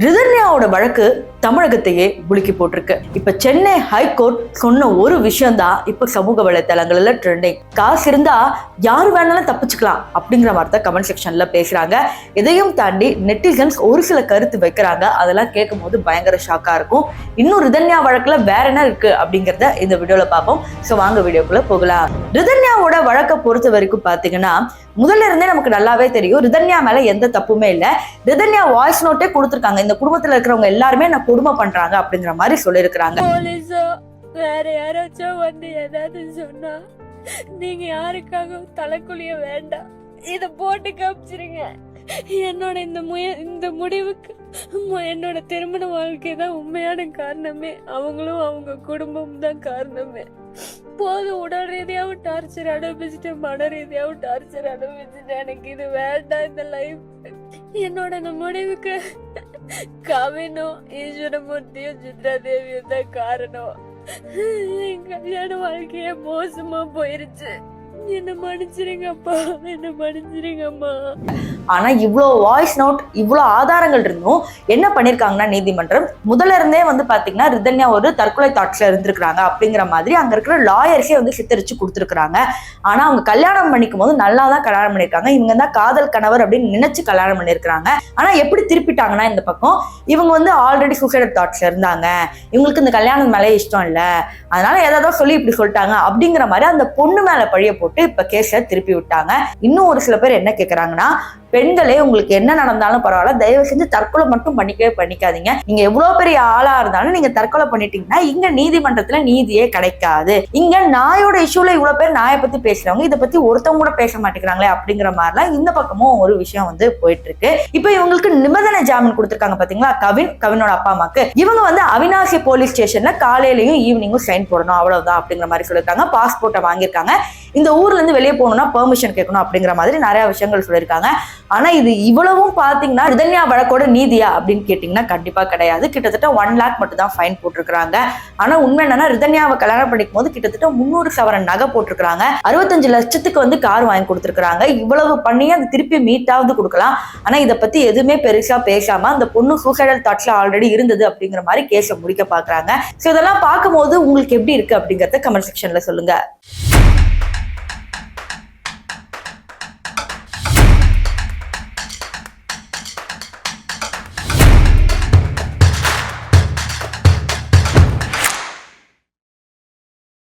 ரிதன்யாவோட வழக்கு தமிழகத்தையே உலுக்கி போட்டிருக்கு. இப்ப சென்னை ஹைகோர்ட் சொன்ன ஒரு விஷயம் தான் இப்ப சமூக வலைத்தளங்கள்ல ட்ரெண்டிங். காசு இருந்தா யாரு வேணாலும் தப்பிச்சுக்கலாம் அப்படிங்கிற மாதிரி தான் கமெண்ட் செக்ஷன்ல பேசுறாங்க. இதையும் தாண்டி நெட்டிசன்ஸ் ஒரு சில கருத்து வைக்கிறாங்க. அதெல்லாம் கேட்கும் போது பயங்கர ஷாக்கா இருக்கும். இன்னும் ரிதன்யா வழக்குல வேற என்ன இருக்கு அப்படிங்கறத இந்த வீடியோல பார்ப்போம். சோ வாங்க வீடியோக்குள்ள போகலாம். ரிதன்யாவோட வழக்கை பொறுத்த வரைக்கும் பாத்தீங்கன்னா முதல்ல இருந்தே நமக்கு நல்லாவே தெரியும் ரிதன்யா மேல எந்த தப்புமே இல்ல. ரிதன்யா வாய்ஸ் நோட்டே கொடுத்திருக்காங்க. இந்த குடும்பத்துல இருக்கிறவங்க எல்லாருமே நான் கொடுமை பண்றாங்க அப்படிங்கிற மாதிரி சொல்லியிருக்கிறாங்க. போலீஸோ வேற யாராச்சும் வந்து ஏதாவது சொன்னா நீங்க யாருக்காக தலைக்குழிய வேண்டாம், இத போட்டு காமிச்சிருங்க. என்னோட இந்த முடிவுக்கு என்னோட திருமண வாழ்க்கை தான் உண்மையான காரணமே. அவங்களும் அவங்க குடும்பம் தான் காரணமே. போதும், உடல் ரீதியாவும் டார்ச்சர் அனுபவிச்சுட்டு மன ரீதியாவும் டார்ச்சர் அனுபவிச்சுட்டு எனக்கு இது வேண்டாம் இந்த லைஃப். என்னோட இந்த முடிவுக்கு கவினும் ஈஸ்வரமூர்த்தியும் சித்ரா தேவியும் தான் காரணம். என் கல்யாண வாழ்க்கைய மோசமா போயிருச்சு. என்ன மன்னிச்சிருங்கப்பா, என்ன மன்னிச்சிருங்கம்மா. ஆனா இவ்வளவு வாய்ஸ் நோட், இவ்வளவு ஆதாரங்கள் இருந்தும் என்ன பண்ணிருக்காங்கன்னா நீதிமன்றம் முதல்ல இருந்தே வந்து பாத்தீங்கன்னா ரிதன்யா ஒரு தற்கொலை தாட்ஸ்ல இருந்திருக்காங்க அப்படிங்கிற மாதிரி அங்க இருக்கிற லாயர்ஸே வந்து சித்தரிச்சு கொடுத்துருக்காங்க. ஆனா அவங்க கல்யாணம் பண்ணிக்கும் போது நல்லாதான் கல்யாணம் பண்ணிருக்காங்க. இவங்க தான் காதல் கணவர் அப்படின்னு நினைச்சு கல்யாணம் பண்ணிருக்காங்க. ஆனா எப்படி திருப்பிட்டாங்கன்னா இந்த பக்கம் இவங்க வந்து ஆல்ரெடி சூசைடல் தாட்ஸ்ல இருந்தாங்க, இவங்களுக்கு இந்த கல்யாணம் மேலே இஷ்டம் இல்ல, அதனால ஏதாவது சொல்லி இப்படி சொல்லிட்டாங்க அப்படிங்கிற மாதிரி அந்த பொண்ணு மேல பழிய போட்டு இப்ப கேஸ திருப்பி விட்டாங்க. இன்னும் ஒரு சில பேர் என்ன கேக்குறாங்கன்னா, பெண்களே உங்களுக்கு என்ன நடந்தாலும் பரவாயில்ல, தயவு செஞ்சு தற்கொலை மட்டும் பண்ணிக்காதீங்க. நீங்க எவ்வளவு பெரிய ஆளா இருந்தாலும் நீங்க தற்கொலை பண்ணிட்டீங்கன்னா இங்க நீதிமன்றத்துல நீதியே கிடைக்காது. இங்க நாயோட இஷ்யூல இவ்வளவு பேர் நாயை பத்தி பேசுறவங்க இதை பத்தி ஒருத்தவங்க கூட பேச மாட்டேங்கிறாங்களே அப்படிங்கிற மாதிரிலாம் இந்த பக்கமும் ஒரு விஷயம் வந்து போயிட்டு இருக்கு. இப்ப இவங்களுக்கு நிபந்தனை ஜாமீன் கொடுத்திருக்காங்க பாத்தீங்களா, கவினோட அப்பா அம்மாக்கு. இவங்க வந்து அவினாசி போலீஸ் ஸ்டேஷன்ல காலையிலயும் ஈவினிங்கும் சைன் போடணும், அவ்வளவுதான் அப்படிங்கிற மாதிரி சொல்லியிருக்காங்க. பாஸ்போர்ட்டை வாங்கியிருக்காங்க. இந்த ஊர்ல இருந்து வெளியே போகணும்னா பெர்மிஷன் கேட்கணும் அப்படிங்கிற மாதிரி நிறைய விஷயங்கள் சொல்லியிருக்காங்க. ஆனா இது இவ்வளவும் பாத்தீங்கன்னா ரிதன்யா வழக்கோட நீதியா அப்படின்னு கேட்டீங்கன்னா கண்டிப்பா கிடையாது. கிட்டத்தட்ட 1 lakh மட்டும் தான் ஃபைன் போட்டிருக்காங்க. ஆனா உண்மை என்னன்னா ரிதன்யாவை கல்யாணம் பண்ணிக்கும் போது கிட்டத்தட்ட 300 சவரன் நகை போட்டிருக்காங்க. 65 லட்சத்துக்கு வந்து கார் வாங்கி கொடுத்திருக்காங்க. இவ்வளவு பண்ணி அது திருப்பி மீட்டாவது கொடுக்கலாம். ஆனா இதை பத்தி எதுவுமே பெருசா பேசாம அந்த பொண்ணு சூசைடல் தாட்ஸ்ல ஆல்ரெடி இருந்தது அப்படிங்கிற மாதிரி கேஸை முடிக்க பாக்குறாங்க. சோ இதெல்லாம் பார்க்கும்போது உங்களுக்கு எப்படி இருக்கு அப்படிங்கறத கமெண்ட் செக்ஷன்ல சொல்லுங்க.